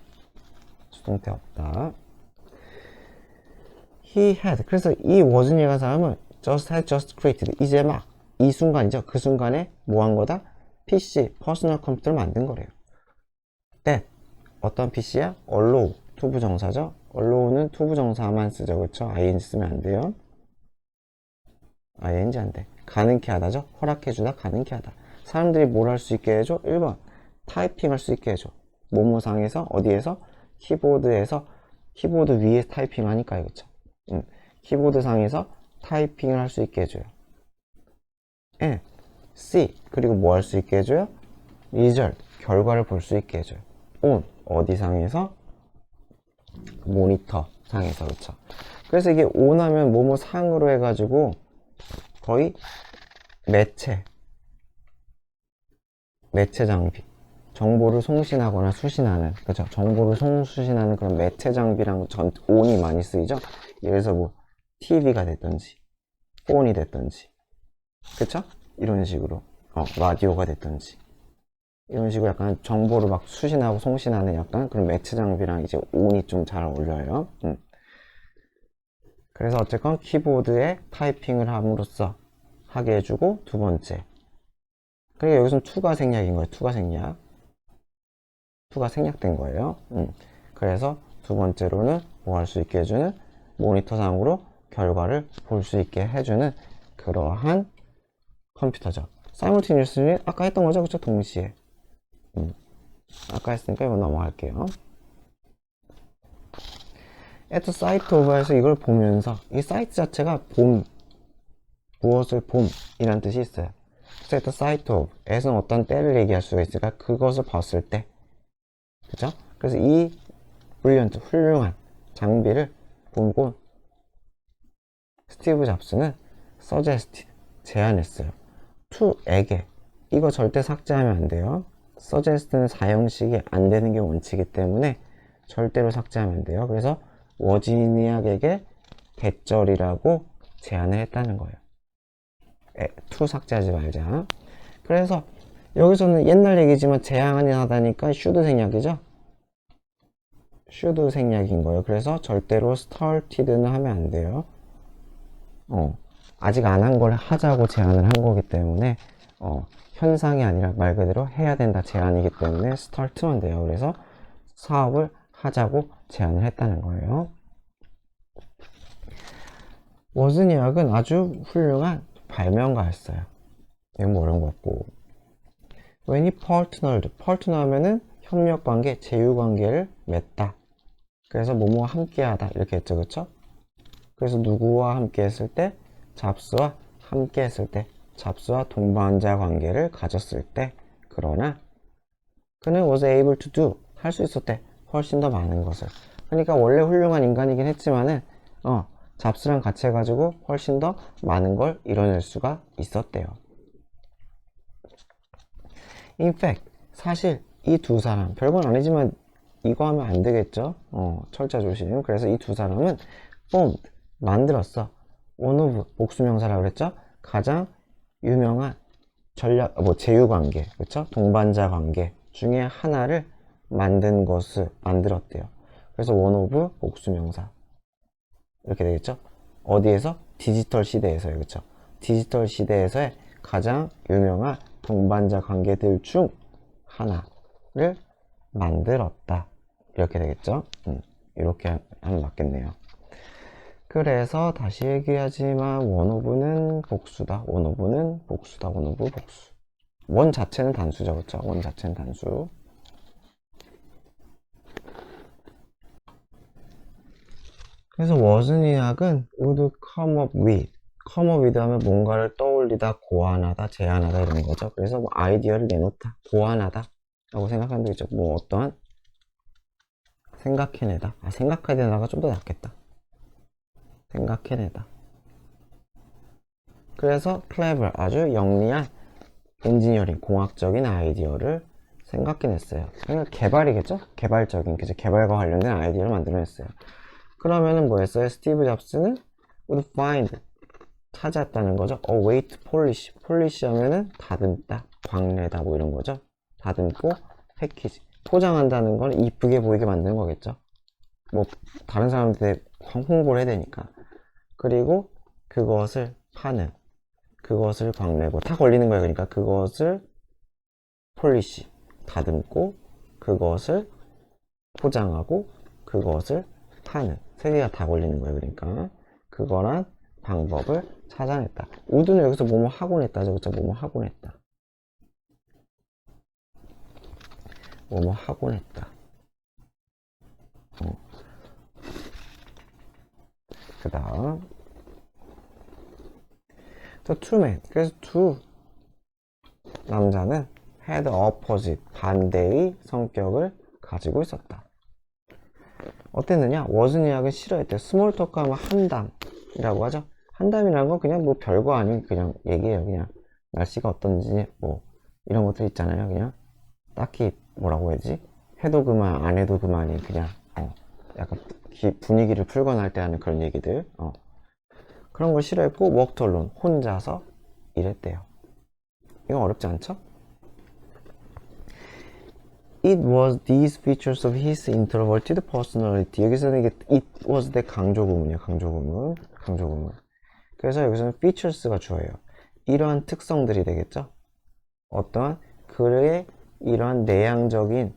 수동태 없다. He had, 그래서 이 워즈니가 사람은 just created, 이제 막 이 순간이죠. 그 순간에 뭐 한 거다? PC, 퍼스널 컴퓨터를 만든 거래요. that, 어떤 PC야? allow, 투부정사죠. allow는 투부정사만 쓰죠. 그렇죠? ing 쓰면 안 돼요. ing 안 돼. 가능케 하다죠. 허락해주다, 가능케 하다. 사람들이 뭘 할 수 있게 해줘? 1번 타이핑 할 수 있게 해줘. 모모상에서, 어디에서? 키보드에서, 키보드 위에 타이핑 하니까요. 그쵸? 키보드 상에서 타이핑을 할 수 있게 해줘요. C, 그리고 뭐 할 수 있게 해줘요? result, 결과를 볼 수 있게 해줘요. on, 어디 상에서? 모니터 상에서. 그쵸? 그래서 이게 on 하면 뭐뭐 상으로 해가지고 거의 매체 장비, 정보를 송신하거나 수신하는, 그죠? 정보를 송수신하는 그런 매체 장비랑 on이 많이 쓰이죠? 예를 들어서 뭐 TV가 됐던지 폰이 됐던지, 그쵸? 이런 식으로 라디오가 됐던지 이런 식으로 약간 정보를 막 수신하고 송신하는 약간 그런 매체 장비랑 이제 on이 좀 잘 어울려요. 그래서 어쨌건 키보드에 타이핑을 함으로써 하게 해주고, 두 번째, 그러니까 여기서는 to가 생략인 거예요. to가 생략된 거예요. 그래서 두 번째로는 뭐 할 수 있게 해주는, 모니터상으로 결과를 볼 수 있게 해주는 그러한 컴퓨터죠. simultaneously 아까 했던 거죠, 그쵸? 동시에. 아까 했으니까 이거 넘어갈게요. at the site of에서 이걸 보면서, 이 사이트 자체가 무엇을 봄이라는 뜻이 있어요. 그래서 at the site of 에서는 어떤 때를 얘기할 수가 있으니까 그것을 봤을 때, 그죠? 그래서 이 훌륭한 장비를 보고 스티브 잡스는 suggested, 제안했어요. to에게, 이거 절대 삭제하면 안 돼요. suggest는 사형식이 안 되는 게 원칙이기 때문에 절대로 삭제하면 안 돼요. 그래서 워지니악에게 대절이라고 제안을 했다는 거예요. to 삭제하지 말자. 그래서 여기서는 옛날 얘기지만 제안이 하다니까 should 생략이죠. should 생략인 거예요. 그래서 절대로 started는 하면 안 돼요. 아직 안 한 걸 하자고 제안을 한 거기 때문에 현상이 아니라 말 그대로 해야 된다 제안이기 때문에 start만 돼요. 그래서 사업을 하자고 제안을 했다는 거예요. 워즈니악은 아주 훌륭한 발명가였어요. 이건 뭐 어려운 거 같고. When he partnered, partner 하면은 협력관계, 제휴관계를 맺다. 그래서 뭐뭐와 함께하다 이렇게 했죠, 그쵸? 그래서 누구와 함께 했을 때? 잡스와 함께 했을 때, 잡스와 동반자 관계를 가졌을 때. 그러나 그는 was able to do, 할 수 있었대. 훨씬 더 많은 것을. 그러니까 원래 훌륭한 인간이긴 했지만은 잡스랑 같이 해가지고 훨씬 더 많은 걸 이뤄낼 수가 있었대요. In fact, 사실 이 두 사람, 별건 아니지만 이거 하면 안 되겠죠? 철자 조심. 그래서 이 두 사람은 formed, 만들었어. one of, 복수명사라고 그랬죠? 가장 유명한 제휴관계, 그쵸? 동반자 관계 중에 하나를 만든 것을 만들었대요. 그래서 one of, 복수명사. 이렇게 되겠죠? 어디에서? 디지털 시대에서요, 그쵸? 디지털 시대에서의 가장 유명한 동반자 관계들 중 하나를 만들었다. 이렇게 되겠죠? 이렇게 하면 맞겠네요. 그래서 다시 얘기하지만 원오브는 복수다. 원오브는 복수다. 원오브 복수. 원 자체는 단수죠. 그렇죠? 원 자체는 단수. 그래서 워즈니악은 would come up with, come up with 하면 뭔가를 떠올리다, 고안하다, 제안하다 이런 거죠. 그래서 뭐 아이디어를 내놓다, 고안하다 라고 생각하면 되겠죠. 뭐 어떠한 생각해내다. 생각해내다가 좀 더 낫겠다. 생각해내다. 그래서 clever, 아주 영리한 엔지니어링, 공학적인 아이디어를 생각해냈어요. 그러니까 개발이겠죠? 개발적인, 그죠? 개발과 관련된 아이디어를 만들어냈어요. 그러면은 뭐였어요? 스티브 잡스는 would find, 찾았다는 거죠. A way to polish, polish 하면은 다듬다, 광내다 뭐 이런 거죠. 다듬고 패키지, 포장한다는 건 이쁘게 보이게 만드는 거겠죠. 뭐 다른 사람들한테 홍보를 해야 되니까. 그리고 그것을 파는, 그것을 광내고 다 걸리는 거예요. 그러니까 그것을 폴리시, 다듬고 그것을 포장하고 그것을 파는, 세 개가 다 걸리는 거예요. 그러니까 그거란 방법을 찾아냈다. 우드는 여기서 뭐뭐 하고 냈다죠. 그쵸? 뭐뭐 하고 냈다. 뭐뭐 하고 냈다. 그 다음 또 투맨. 그래서 두 남자는 had opposite, 반대의 성격을 가지고 있었다. 어땠느냐? 워즈니악은 싫어했대요. 스몰 토크 하면 한담이라고 하죠. 한담이라는 건 그냥 뭐 별거 아닌 그냥 얘기예요. 그냥 날씨가 어떤지 뭐 이런 것들 있잖아요. 그냥 딱히 뭐라고 해야지? 해도 그만 안 해도 그만이 그냥 약간 분위기를 풀거나 할 때 하는 그런 얘기들 그런 걸 싫어했고 worked alone, 혼자서 일했대요. 이건 어렵지 않죠? It was these features of his introverted personality. 여기서는 이게 it was 대 강조구문이에요. 강조구문. 그래서 여기서는 features가 주어예요. 이러한 특성들이 되겠죠? 어떠한 그의 이러한 내향적인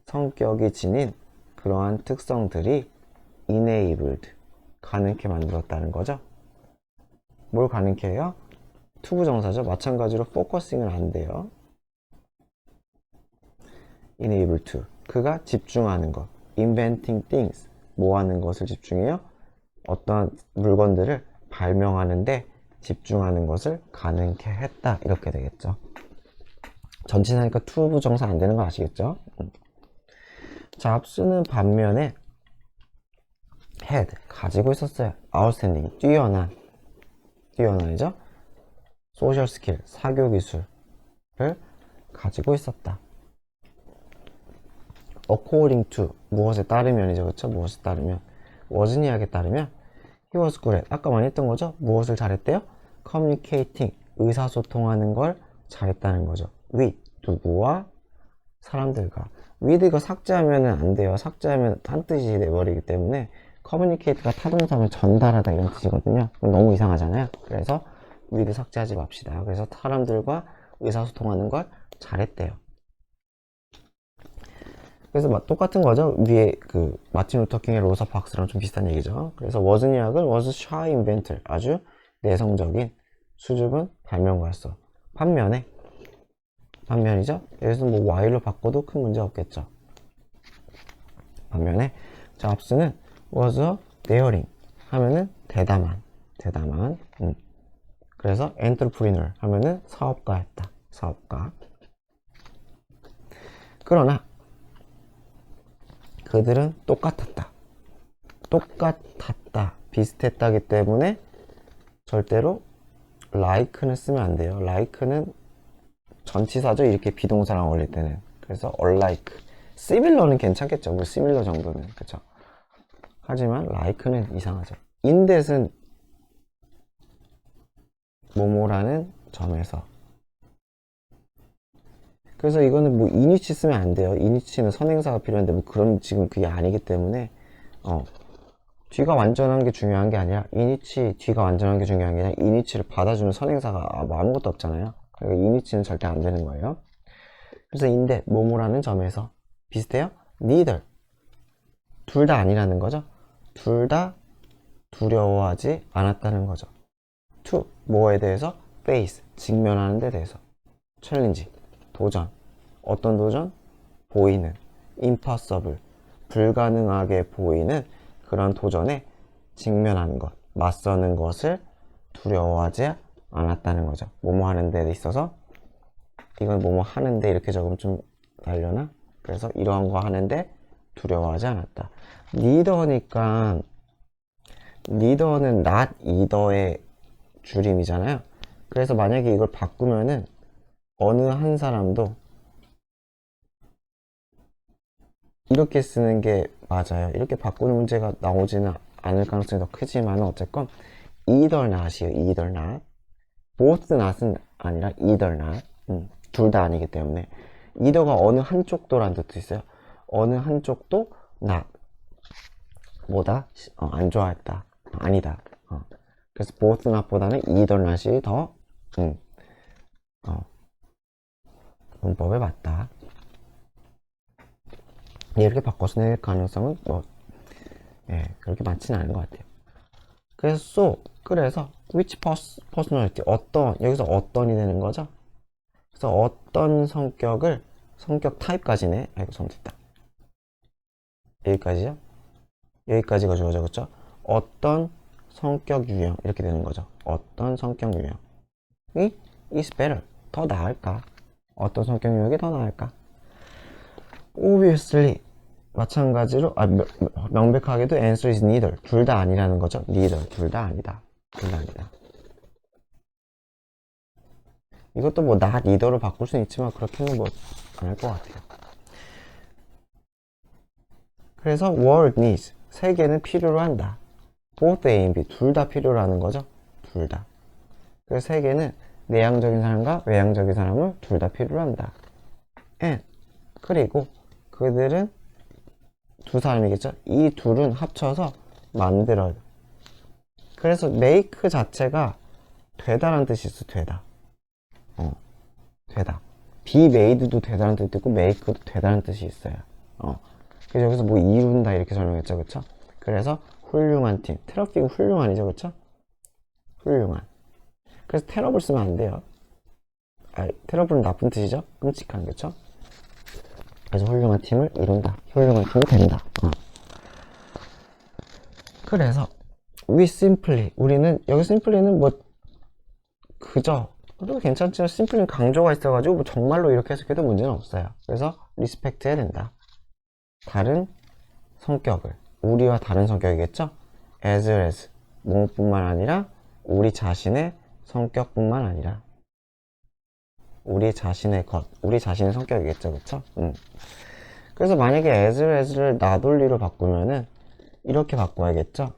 성격이 지닌 그러한 특성들이 enabled, 가능케 만들었다는 거죠. 뭘 가능케 해요? 투부정사죠. 마찬가지로 focusing은 안 돼요. enable to, 그가 집중하는 것. inventing things, 뭐 하는 것을 집중해요? 어떠한 물건들을 발명하는데 집중하는 것을 가능케 했다. 이렇게 되겠죠. 전치사니까 투부정사 안 되는 거 아시겠죠? 잡스는 반면에 had, 가지고 있었어요. outstanding, 뛰어난이죠? social skill, 사교 기술을 가지고 있었다. according to, 무엇에 따르면이죠. 그쵸? 무엇에 따르면. 워즈니악에 따르면 he He was good at. 아까 많이 했던 거죠? 무엇을 잘했대요? Communicating. 의사소통하는 걸 잘했다는 거죠. with. 누구와? 사람들과. with 이거 삭제하면 안 돼요. 삭제하면 딴 뜻이 돼버리기 때문에 communicate가 타동사면 전달하다 이런 뜻이거든요. 너무 이상하잖아요. 그래서 with 삭제하지 맙시다. 그래서 사람들과 의사소통하는 걸 잘했대요. 그래서 똑같은 거죠. 위에 그 마틴 루터킹의 로사 박스랑 좀 비슷한 얘기죠. 그래서 워즈니악은 was shy inventor. 아주 내성적인 수줍은 발명가였어. 반면이죠. 여기서 뭐 while로 바꿔도 큰 문제 없겠죠. 반면에 잡스는 was a daring 하면은 대담한. 그래서 entrepreneur 하면은 사업가였다. 사업가. 그러나 그들은 똑같았다. 비슷했다기 때문에 절대로 like는 쓰면 안 돼요. like는 전치사죠. 이렇게 비동사랑 어울릴 때는. 그래서 unlike. similar는 괜찮겠죠. 뭐 similar 정도는. 그쵸. 하지만 like는 이상하죠. in that은 뭐뭐라는 점에서. 그래서 이거는 뭐 in이치 쓰면 안 돼요. in이치는 선행사가 필요한데 뭐 그런 지금 그게 아니기 때문에 뒤가 완전한 게 중요한 게 아니라 in이치 뒤가 완전한 게 중요한 게 아니라 in이치를 받아주는 선행사가 아무것도 없잖아요. 그러니까 in이치는 절대 안 되는 거예요. 그래서 in that 뭐뭐라는 점에서 비슷해요. neither 둘 다 아니라는 거죠. 둘 다 두려워하지 않았다는 거죠. to 뭐에 대해서 face 직면하는 데 대해서 challenge 도전. 어떤 도전? 보이는. impossible. 불가능하게 보이는 그런 도전에 직면하는 것, 맞서는 것을 두려워하지 않았다는 거죠. 뭐뭐 하는 데 있어서 이건 뭐뭐 하는데 이렇게 적으면 좀 날려나? 그래서 이러한 거 하는데 두려워하지 않았다. neither니까 neither는 not either의 줄임이잖아요. 그래서 만약에 이걸 바꾸면은 어느 한 사람도 이렇게 쓰는 게 맞아요. 이렇게 바꾸는 문제가 나오지는 않을 가능성이 더 크지만 어쨌건 either not이에요. either not. both not은 아니라 either not. 둘 다 아니기 때문에 either가 어느 한쪽도라는 뜻도 있어요. 어느 한쪽도 not. 뭐다? 안 좋아했다. 아니다. 그래서 both not보다는 either not이 더 문법에 맞다. 이렇게 바꿔서 낼 가능성은 그렇게 많지는 않은 것 같아요. 그래서 which personality 여기서 어떤이 되는 거죠. 그래서 어떤 성격 타입까지네. 아이고 잘못했다. 여기까지요. 여기까지가 주어져. 그렇죠? 어떤 성격 유형 이렇게 되는 거죠. 어떤 성격 유형이 is better 더 나을까? 어떤 성격 유형이 더 나을까? obviously 마찬가지로 명백하게도 answer is neither 둘 다 아니라는 거죠. neither 둘 다 아니다. 이것도 뭐 not either로 바꿀 수는 있지만 그렇게는 뭐 안 할 것 같아요. 그래서 world needs 세계는 필요로 한다. both A and B 둘 다 필요로 하는 거죠. 둘 다. 그래서 세계는 내향적인 사람과 외향적인 사람을 둘 다 필요로 한다. and 그리고 그들은 두 사람이겠죠. 이 둘은 합쳐서 만들어요. 그래서 make 자체가 되다라는 뜻이 있어. 되다. be made도 되다라는 뜻도 있고 make도 되다라는 뜻이 있어요. 그래서 여기서 뭐 이룬다 이렇게 설명했죠. 그쵸? 그래서 훌륭한 팀. 테러픽은 훌륭한이죠. 그쵸? 훌륭한. 그래서 테러블 쓰면 안 돼요. 테러블은 나쁜 뜻이죠. 끔찍한. 그쵸? 그래서 훌륭한 팀을 이룬다. 훌륭한 팀이 된다. 그래서 we simply 우리는 여기 simply는 뭐 그저 그래도 괜찮지만 simply는 강조가 있어가지고 뭐 정말로 이렇게 해석해도 문제는 없어요. 그래서 respect 해야 된다. 다른 성격을 우리와 다른 성격이겠죠? as 뭐뿐만 아니라 우리 자신의 성격뿐만 아니라 우리 자신의 우리 자신의 성격이겠죠. 그쵸? 그래서 만약에 as를 나돌리로 바꾸면은 이렇게 바꿔야겠죠?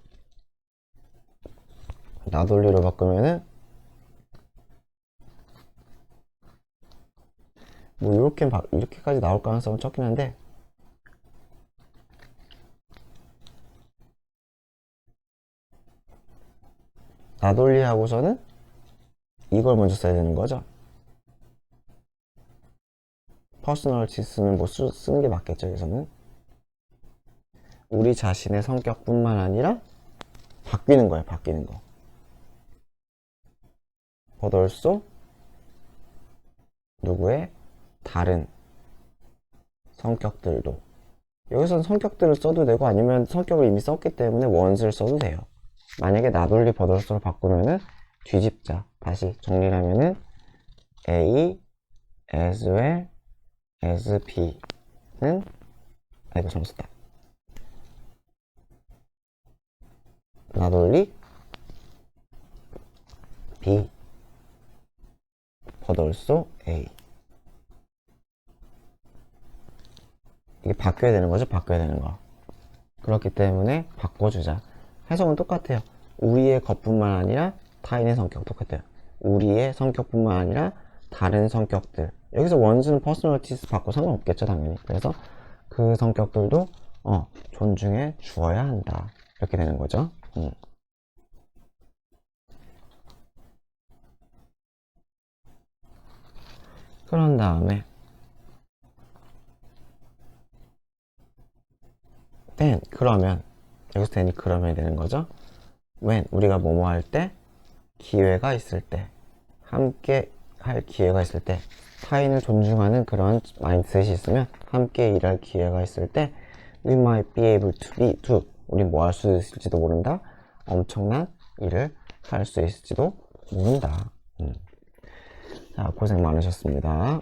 나돌리로 바꾸면은 뭐 이렇게까지 나올 가능성은 적긴 한데, 나돌리 하고서는 이걸 먼저 써야 되는 거죠. 퍼스널티스는 뭐 쓰는 게 맞겠죠. 여기서는 우리 자신의 성격뿐만 아니라 바뀌는 거예요. 바뀌는 거. but also 누구의 다른 성격들도. 여기서는 성격들을 써도 되고, 아니면 성격을 이미 썼기 때문에 once를 써도 돼요. 만약에 나돌리 but also로 바꾸면은 뒤집자. 다시 정리를 하면은 A as well as B는, 아이고 잘못 썼다. 나돌리 B but also A. 이게 바뀌어야 되는 거죠. 바뀌어야 되는 거. 그렇기 때문에 바꿔주자. 해석은 똑같아요. 우리의 것뿐만 아니라 타인의 성격 똑같아요. 우리의 성격뿐만 아니라 다른 성격들. 여기서 원수는 퍼스널티스 받고 상관없겠죠, 당연히. 그래서 그 성격들도 존중해 주어야 한다. 이렇게 되는 거죠. 그런 다음에 then, 그러면, 여기서 then이 그러면 되는 거죠. when, 우리가 뭐뭐 할 때, 기회가 있을 때, 함께 할 기회가 있을 때, 타인을 존중하는 그런 마인드셋이 있으면, 함께 일할 기회가 있을 때, we might be able to do, 우리 뭐 할 수 있을지도 모른다. 엄청난 일을 할 수 있을지도 모른다. 자, 고생 많으셨습니다.